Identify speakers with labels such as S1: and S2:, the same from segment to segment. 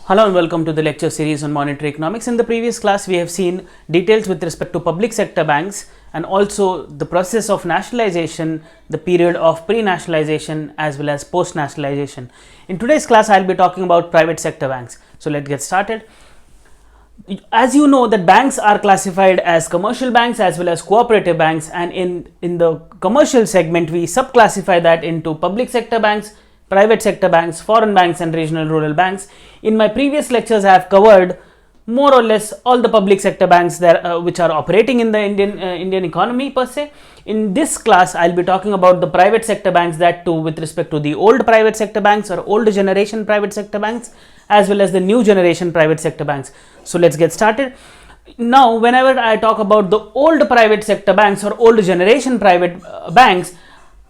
S1: Hello and welcome to the lecture series on monetary economics. In the previous class, we have seen details with respect to public sector banks and also the process of nationalization, the period of pre-nationalization as well as post-nationalization. In today's class, I will be talking about private sector banks. So let's get started. As you know that banks are classified as commercial banks as well as cooperative banks, and in the commercial segment, we subclassify that into public sector banks, private sector banks, foreign banks and regional rural banks. In my previous lectures, I have covered more or less all the public sector banks that which are operating in the Indian economy per se. In this class, I'll be talking about the private sector banks, that too with respect to the old private sector banks or old generation private sector banks as well as the new generation private sector banks. So let's get started. Now, whenever I talk about the old private sector banks or old generation private banks,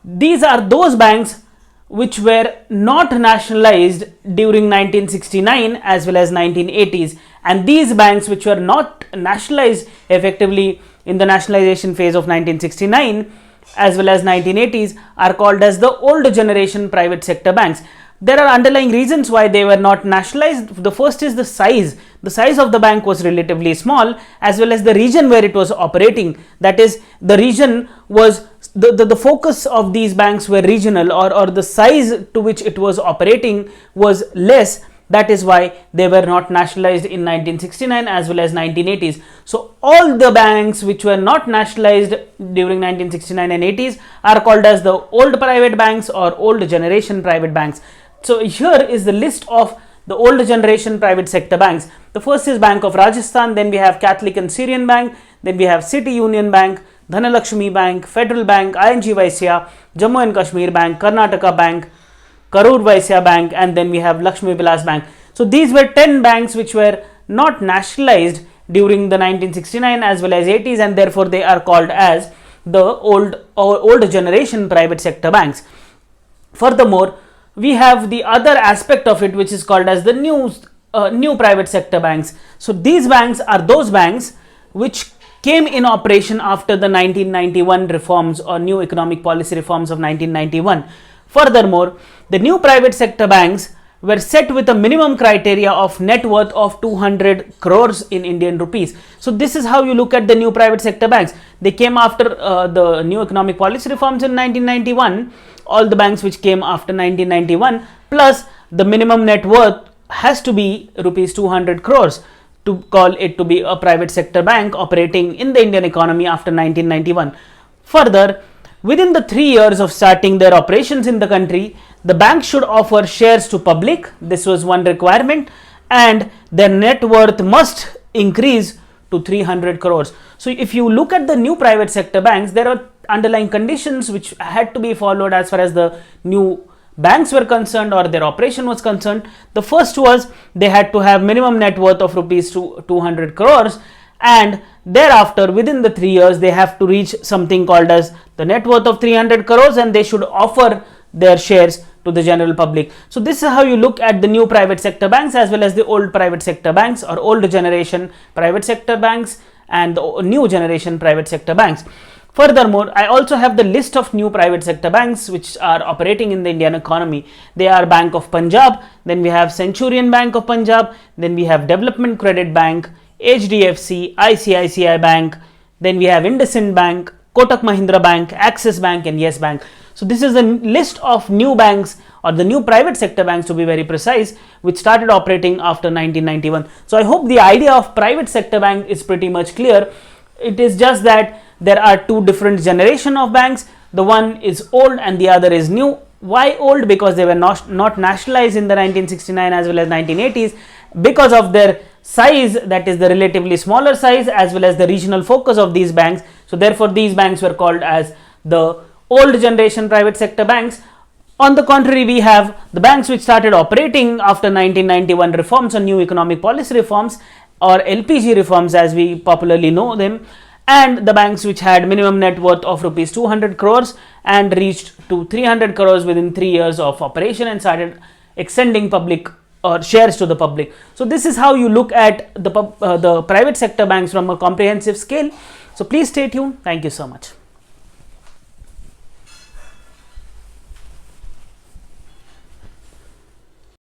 S1: these are those banks which were not nationalized during 1969 as well as 1980s, and these banks which were not nationalized effectively in the nationalization phase of 1969 as well as 1980s are called as the old generation private sector banks. There are underlying reasons why they were not nationalized. The first is the size. The size of the bank was relatively small, as well as the region where it was operating. That is, the region was the focus of these banks were regional, or the size to which it was operating was less. That is why they were not nationalized in 1969 as well as 1980s. So all the banks which were not nationalized during 1969 and 80s are called as the old private banks or old generation private banks. So here is the list of the old generation private sector banks. The first is Bank of Rajasthan, then we have Catholic and Syrian Bank, then we have City Union Bank, Dhanalakshmi Bank, Federal Bank, ING Vaisya, Jammu and Kashmir Bank, Karnataka Bank, Karur Vaisya Bank, and then we have Lakshmi Vilas Bank. So these were 10 banks which were not nationalized during the 1969 as well as 80s, and therefore they are called as the old generation private sector banks. Furthermore, we have the other aspect of it which is called as the new private sector banks. So these banks are those banks which came in operation after the 1991 reforms or new economic policy reforms of 1991. Furthermore, the new private sector banks were set with a minimum criteria of net worth of 200 crores in Indian rupees. So this is how you look at the new private sector banks. They came after the new economic policy reforms in 1991. All the banks which came after 1991, plus the minimum net worth has to be rupees 200 crores to call it to be a private sector bank operating in the Indian economy after 1991. Further, within the 3 years of starting their operations in the country, the bank should offer shares to public. This was one requirement, and their net worth must increase to 300 crores. So if you look at the new private sector banks, there are underlying conditions which had to be followed as far as the new banks were concerned or their operation was concerned. The first was they had to have minimum net worth of rupees 200 crores, and thereafter within the 3 years they have to reach something called as the net worth of 300 crores, and they should offer their shares to the general public. So this is how you look at the new private sector banks as well as the old private sector banks or old generation private sector banks and the new generation private sector banks. Furthermore, I also have the list of new private sector banks which are operating in the Indian economy. They are Bank of Punjab, then we have Centurion Bank of Punjab, then we have Development Credit Bank, HDFC, ICICI Bank, then we have IndusInd Bank, Kotak Mahindra Bank, Axis Bank and Yes Bank. So this is the list of new banks or the new private sector banks, to be very precise, which started operating after 1991. So I hope the idea of private sector bank is pretty much clear. It is just that there are two different generation of banks. The one is old and the other is new. Why old? Because they were not nationalized in the 1969 as well as 1980s because of their size, that is the relatively smaller size, as well as the regional focus of these banks. So therefore these banks were called as the old generation private sector banks. On the contrary, we have the banks which started operating after 1991 reforms or new economic policy reforms or LPG reforms as we popularly know them, and the banks which had minimum net worth of rupees 200 crores and reached to 300 crores within 3 years of operation and started extending public or shares to the public. So this is how you look at the private sector banks from a comprehensive scale. So please stay tuned. Thank you so much.